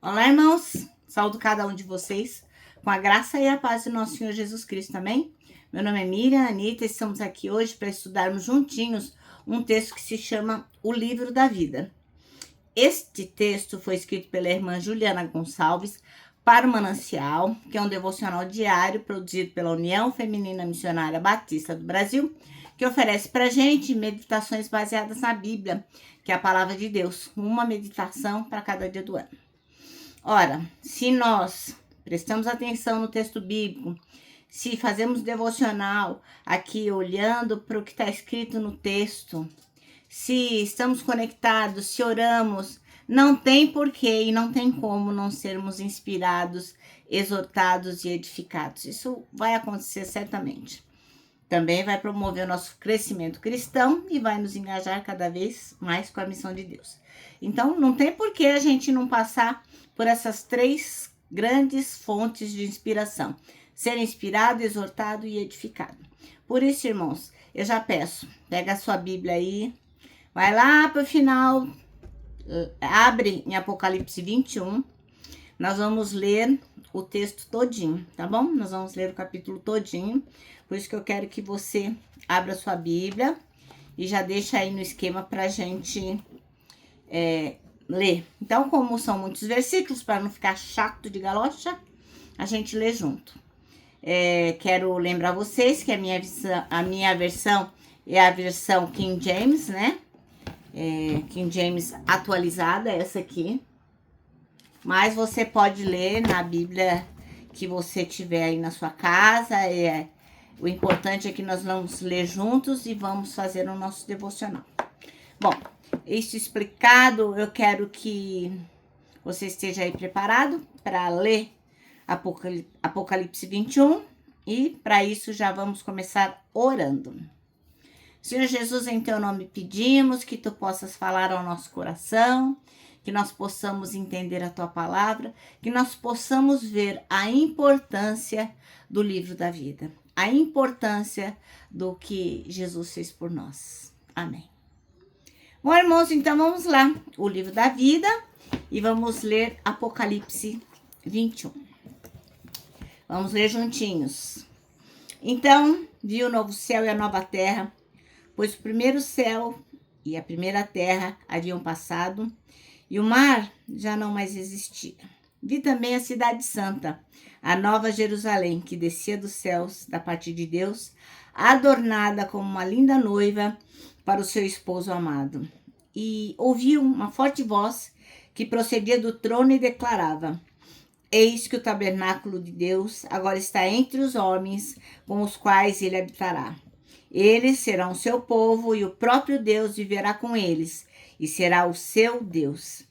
Olá, irmãos. Saúdo cada um de vocês com a graça e a paz do nosso Senhor Jesus Cristo, amém? Meu nome é Miriam Anita e estamos aqui hoje para estudarmos juntinhos um texto que se chama O Livro da Vida. Este texto foi escrito pela irmã Juliana Gonçalves para o Manancial, que é um devocional diário produzido pela União Feminina Missionária Batista do Brasil, que oferece para a gente meditações baseadas na Bíblia, que é a palavra de Deus, uma meditação para cada dia do ano. Ora, se nós prestamos atenção no texto bíblico, se fazemos devocional aqui olhando para o que está escrito no texto, se estamos conectados, se oramos, não tem porquê e não tem como não sermos inspirados, exortados e edificados. Isso vai acontecer certamente. Também vai promover o nosso crescimento cristão e vai nos engajar cada vez mais com a missão de Deus. Então, não tem por que a gente não passar por essas três grandes fontes de inspiração: ser inspirado, exortado e edificado. Por isso, irmãos, eu já peço, pega a sua Bíblia aí, vai lá para o final, abre em Apocalipse 21, nós vamos ler o texto todinho, tá bom? Nós vamos ler o capítulo todinho, por isso que eu quero que você abra sua Bíblia e já deixa aí no esquema pra gente ler. Então, como são muitos versículos, para não ficar chato de galocha, a gente lê junto. Quero lembrar vocês que a minha versão é a versão King James, né? King James atualizada, essa aqui. Mas você pode ler na Bíblia que você tiver aí na sua casa. O importante é que nós vamos ler juntos e vamos fazer o nosso devocional. Bom, isso explicado, eu quero que você esteja aí preparado para ler Apocalipse 21. E para isso já vamos começar orando. Senhor Jesus, em teu nome pedimos que tu possas falar ao nosso coração, que nós possamos entender a tua palavra, que nós possamos ver a importância do livro da vida, a importância do que Jesus fez por nós. Amém. Bom, irmãos, então vamos lá, o livro da vida, e vamos ler Apocalipse 21. Vamos ler juntinhos. Então, vi o novo céu e a nova terra, pois o primeiro céu e a primeira terra haviam passado, e o mar já não mais existia. Vi também a cidade santa, a nova Jerusalém, que descia dos céus da parte de Deus, adornada como uma linda noiva para o seu esposo amado. E ouvi uma forte voz que procedia do trono e declarava: eis que o tabernáculo de Deus agora está entre os homens, com os quais ele habitará. Eles serão seu povo e o próprio Deus viverá com eles e será o seu Deus.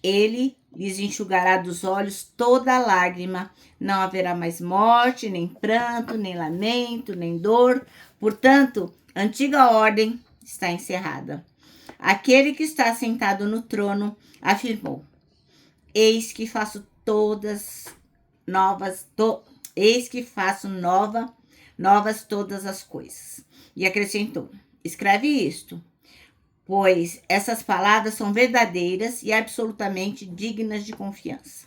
Ele lhes enxugará dos olhos toda lágrima, não haverá mais morte, nem pranto, nem lamento, nem dor. Portanto, a antiga ordem está encerrada. Aquele que está sentado no trono afirmou: eis que faço novas todas as coisas. E acrescentou: escreve isto, pois essas palavras são verdadeiras e absolutamente dignas de confiança.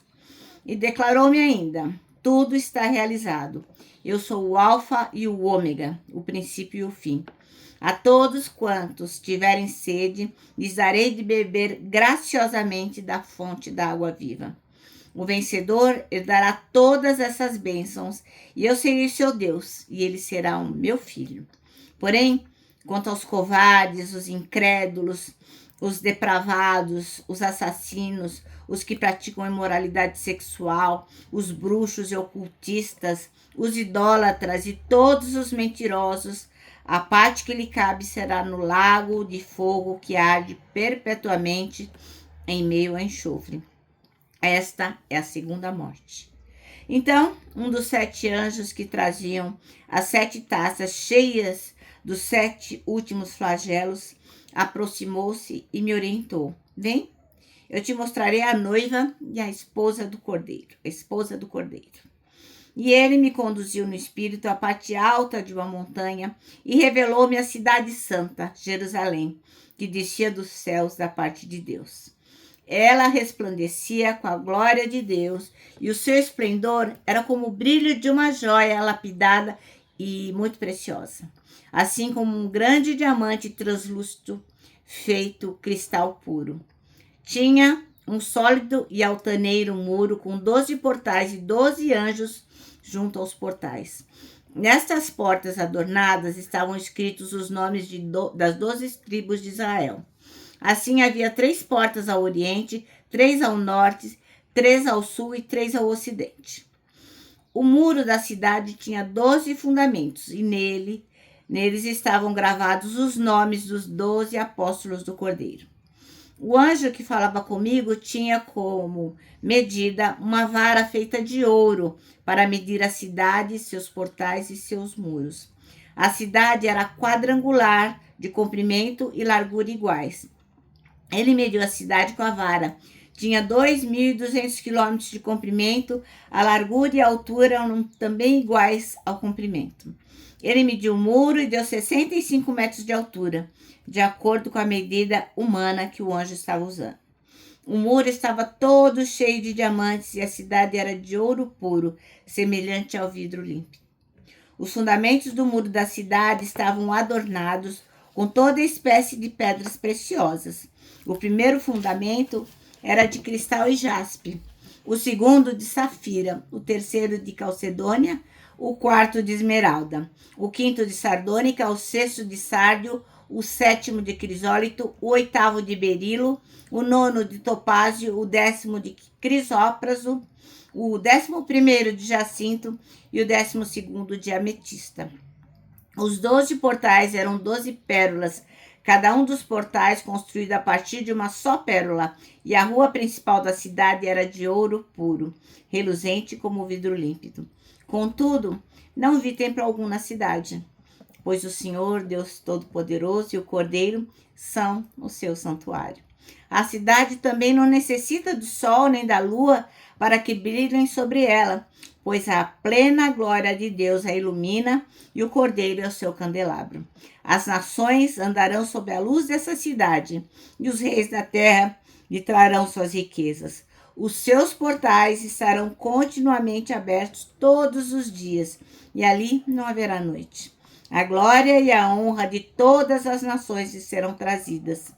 E declarou-me ainda: tudo está realizado. Eu sou o Alfa e o Ômega, o princípio e o fim. A todos quantos tiverem sede, lhes darei de beber graciosamente da fonte da água viva. O vencedor herdará todas essas bênçãos, e eu serei seu Deus, e ele será o meu filho. Porém, quanto aos covardes, os incrédulos, os depravados, os assassinos, os que praticam imoralidade sexual, os bruxos e ocultistas, os idólatras e todos os mentirosos, a parte que lhe cabe será no lago de fogo que arde perpetuamente em meio a enxofre. Esta é a segunda morte. Então, um dos 7 anjos que traziam as 7 taças cheias dos 7 últimos flagelos aproximou-se e me orientou: vem, eu te mostrarei a noiva e a esposa do Cordeiro. E ele me conduziu no espírito à parte alta de uma montanha e revelou-me a cidade santa, Jerusalém, que descia dos céus da parte de Deus. Ela resplandecia com a glória de Deus, e o seu esplendor era como o brilho de uma joia lapidada e muito preciosa, assim como um grande diamante translúcido feito cristal puro. Tinha um sólido e altaneiro muro com 12 portais e 12 anjos junto aos portais. Nestas portas adornadas estavam escritos os nomes das 12 tribos de Israel. Assim havia 3 portas ao oriente, 3 ao norte, 3 ao sul e 3 ao ocidente. O muro da cidade tinha 12 fundamentos e neles estavam gravados os nomes dos 12 apóstolos do Cordeiro. O anjo que falava comigo tinha como medida uma vara feita de ouro para medir a cidade, seus portais e seus muros. A cidade era quadrangular, de comprimento e largura iguais. Ele mediu a cidade com a vara. Tinha 2.200 quilômetros de comprimento, a largura e a altura eram também iguais ao comprimento. Ele mediu o muro e deu 65 metros de altura, de acordo com a medida humana que o anjo estava usando. O muro estava todo cheio de diamantes e a cidade era de ouro puro, semelhante ao vidro límpido. Os fundamentos do muro da cidade estavam adornados com toda espécie de pedras preciosas. O primeiro fundamento era de cristal e jaspe, o segundo de safira, o terceiro de calcedônia, o quarto de esmeralda, o quinto de sardônica, o sexto de sárdio, o sétimo de crisólito, o oitavo de berilo, o nono de topázio, o 10º de crisópraso, o 11º de jacinto e o 12º de ametista. Os 12 portais eram 12 pérolas, cada um dos portais construído a partir de uma só pérola, e a rua principal da cidade era de ouro puro, reluzente como vidro límpido. Contudo, não vi templo algum na cidade, pois o Senhor, Deus Todo-Poderoso e o Cordeiro são o seu santuário. A cidade também não necessita do sol nem da lua para que brilhem sobre ela, pois a plena glória de Deus a ilumina e o Cordeiro é o seu candelabro. As nações andarão sob a luz dessa cidade, e os reis da terra lhe trarão suas riquezas. Os seus portais estarão continuamente abertos todos os dias, e ali não haverá noite. A glória e a honra de todas as nações lhe serão trazidas.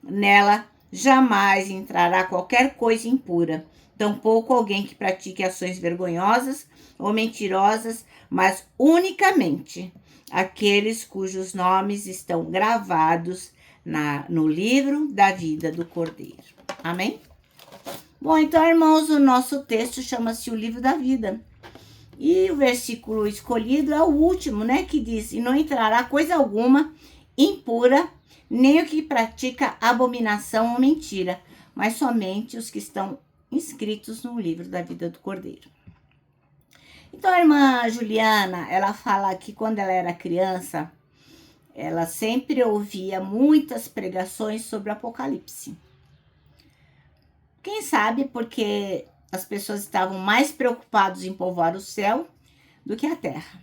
Nela jamais entrará qualquer coisa impura, tampouco alguém que pratique ações vergonhosas ou mentirosas, mas unicamente aqueles cujos nomes estão gravados no livro da vida do Cordeiro. Amém? Bom, então, irmãos, o nosso texto chama-se o livro da vida. E o versículo escolhido é o último, né? Que diz: e não entrará coisa alguma impura, nem o que pratica abominação ou mentira, mas somente os que estão inscritos no livro da vida do Cordeiro. Então, a irmã Juliana, ela fala que quando ela era criança, ela sempre ouvia muitas pregações sobre o Apocalipse. Quem sabe porque as pessoas estavam mais preocupadas em povoar o céu do que a terra.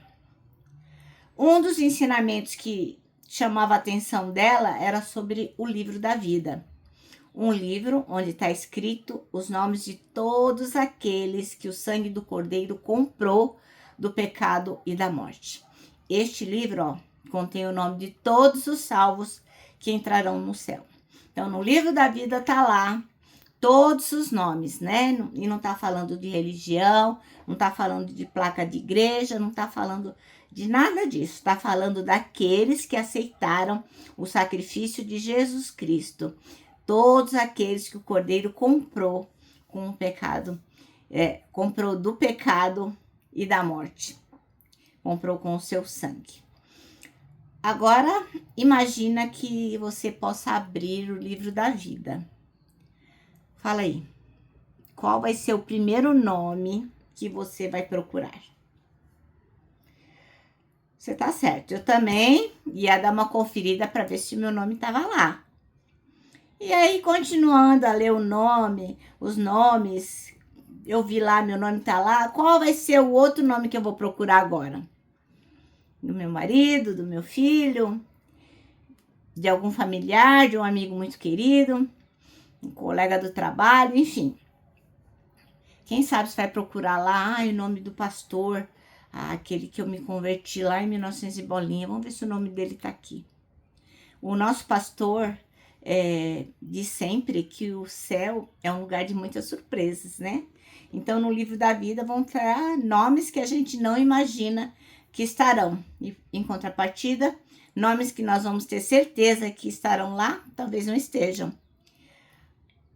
Um dos ensinamentos que chamava a atenção dela era sobre o livro da vida. Um livro onde está escrito os nomes de todos aqueles que o sangue do Cordeiro comprou do pecado e da morte. Este livro, contém o nome de todos os salvos que entrarão no céu. Então, no livro da vida está lá todos os nomes, né? E não está falando de religião, não está falando de placa de igreja, não está falando de nada disso. Está falando daqueles que aceitaram o sacrifício de Jesus Cristo. Todos aqueles que o Cordeiro comprou com o pecado, comprou do pecado e da morte. Comprou com o seu sangue. Agora, imagina que você possa abrir o livro da vida. Fala aí, qual vai ser o primeiro nome que você vai procurar? Você tá certo, eu também ia dar uma conferida para ver se o meu nome estava lá. E aí, continuando a ler os nomes, eu vi lá, meu nome tá lá, qual vai ser o outro nome que eu vou procurar agora? Do meu marido, do meu filho, de algum familiar, de um amigo muito querido. um colega do trabalho, enfim. Quem sabe você vai procurar lá, o nome do pastor, aquele que eu me converti lá em 1900 e bolinha. Vamos ver se o nome dele tá aqui. O nosso pastor diz sempre que o céu é um lugar de muitas surpresas, né? Então, no livro da vida vão ter nomes que a gente não imagina que estarão. E, em contrapartida, nomes que nós vamos ter certeza que estarão lá, talvez não estejam.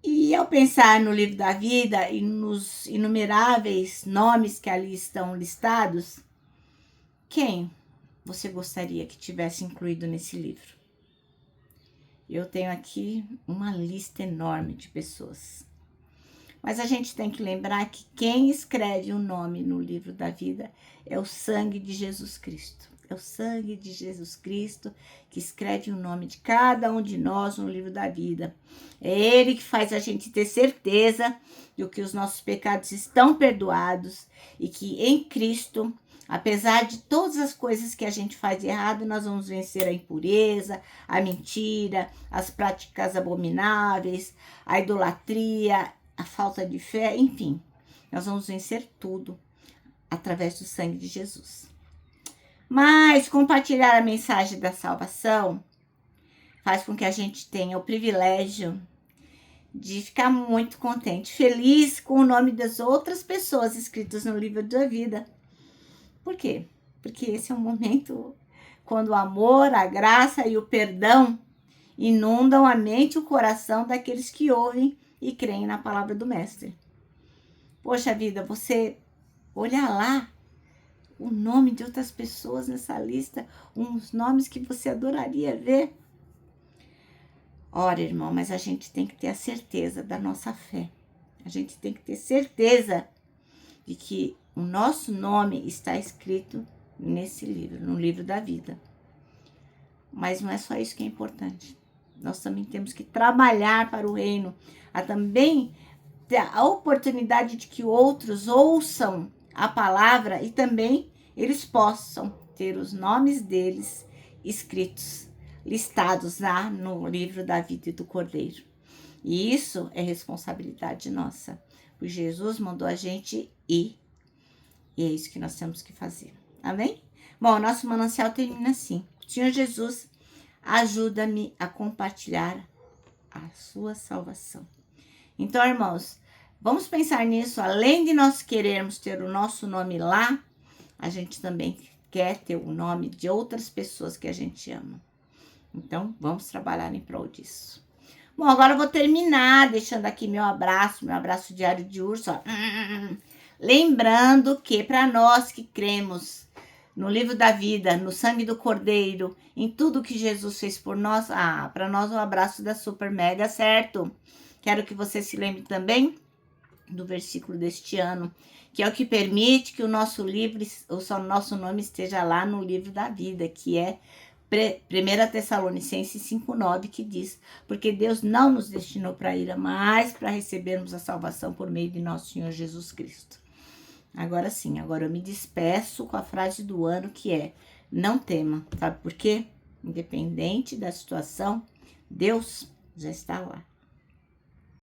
E ao pensar no livro da vida e nos inumeráveis nomes que ali estão listados, quem você gostaria que tivesse incluído nesse livro? Eu tenho aqui uma lista enorme de pessoas. Mas a gente tem que lembrar que quem escreve o nome no livro da vida é o sangue de Jesus Cristo. É o sangue de Jesus Cristo que escreve o nome de cada um de nós no livro da vida. É Ele que faz a gente ter certeza de que os nossos pecados estão perdoados e que em Cristo, apesar de todas as coisas que a gente faz de errado, nós vamos vencer a impureza, a mentira, as práticas abomináveis, a idolatria, a falta de fé, enfim. Nós vamos vencer tudo através do sangue de Jesus. Mas compartilhar a mensagem da salvação faz com que a gente tenha o privilégio de ficar muito contente, feliz com o nome das outras pessoas escritas no livro da vida. Por quê? Porque esse é um momento quando o amor, a graça e o perdão inundam a mente e o coração daqueles que ouvem e creem na palavra do Mestre. Poxa vida, você olha lá o nome de outras pessoas nessa lista, uns nomes que você adoraria ver. Ora, irmão, mas a gente tem que ter a certeza da nossa fé. A gente tem que ter certeza de que o nosso nome está escrito nesse livro, no livro da vida. Mas não é só isso que é importante. Nós também temos que trabalhar para o reino, a também ter a oportunidade de que outros ouçam a palavra e também eles possam ter os nomes deles escritos, listados lá no livro da vida e do Cordeiro. E isso é responsabilidade nossa, porque Jesus mandou a gente ir. E é isso que nós temos que fazer. Amém? Bom, nosso manancial termina assim. Senhor Jesus, ajuda-me a compartilhar a sua salvação. Então, irmãos, vamos pensar nisso. Além de nós querermos ter o nosso nome lá, a gente também quer ter o nome de outras pessoas que a gente ama. Então, vamos trabalhar em prol disso. Bom, agora eu vou terminar deixando aqui meu abraço diário de urso. Ó. Lembrando que para nós que cremos no livro da vida, no sangue do Cordeiro, em tudo que Jesus fez por nós, para nós o abraço da super mega, certo? Quero que você se lembre também do versículo deste ano, que é o que permite que o nosso nosso nome esteja lá no livro da vida, que é 1 Tessalonicenses 5,9, que diz: porque Deus não nos destinou para a ira, mas para recebermos a salvação por meio de nosso Senhor Jesus Cristo. Agora sim, agora eu me despeço com a frase do ano, que é: não tema. Sabe por quê? Independente da situação, Deus já está lá.